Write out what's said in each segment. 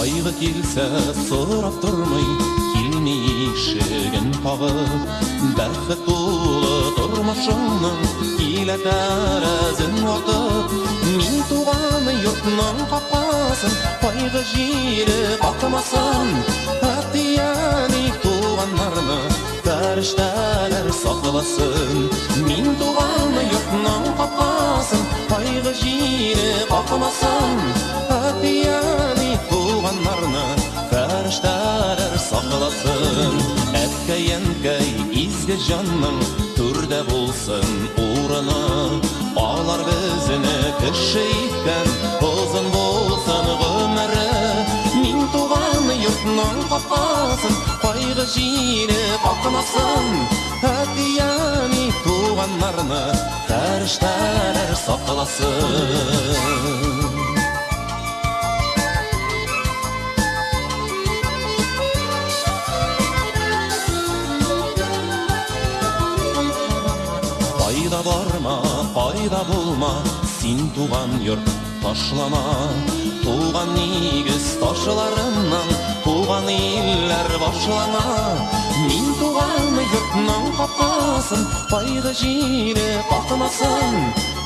Кайгы килсә сорап тормый, килми ишеген кагып. Бәхет тулы тормышыңның килә тәрәзен ватып. Мин туган йортның капкасын, кайгы җиле капмасын. Әтияни туганнарны фәрештәләр сакласын. Мин туган йортның капкасын, кайгы җиле капмасын. Әтияни туганнарны фәрештәләр сакласын. Әткәй-янкәй изге җанның түрдә булсын урыны. Алар безне кеше иткән, озын булсын гомере. Мин туган йортның капкасын, кайгы җиле капмасын. Әтияни туганнарны фәрештәләр сакласын. Кайда барма, кайда булма, син туган йорт ташлама. Туган нигез ташларымнан, туган илләр башлана. Мин туган йортның капкасын, кайгы җиле капмасын.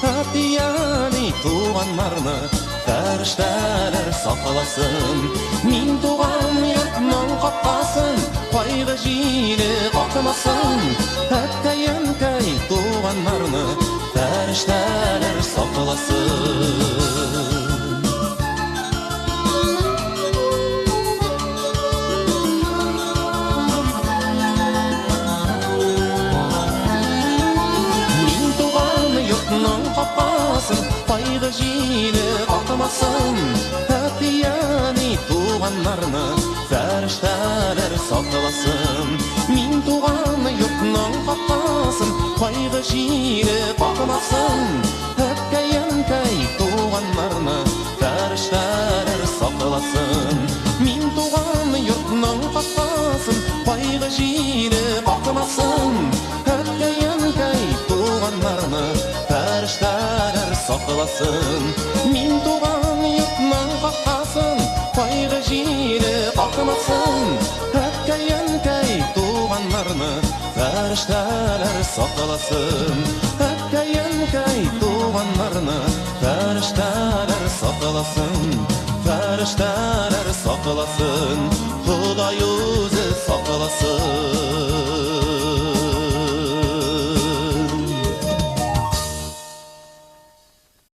Әтияни туганнарны фәрештәләр сакласын. Мин туган йортның капкасын, кайгы җиле капмасын. Әткәй-янкәй туганнарны фәрештәләр сакласын. Мин туган йортның капкасын, кайгы җиле капмасын. Әтияни туганнарны фәрештәләр сакласын. Мин туган йортның капкасын, кайгы җиле капмасын. Әткәй-янкәй туганнарны фәрештәләр сакласын. Мин туган йортның капкасын, кайгы җиле капмасын. Әткәй-янкәй туганнарны фәрештәләр сакласын. Мин туган йортның капкасын, кайгы җиле капмасын. Әткәй-янкәй туганнарны фәрештәләр сакласын. Әткәй-янкәй туганнарны фәрештәләр сакласын. Фәрештәләр сакласын. Ходай үзе сакласын.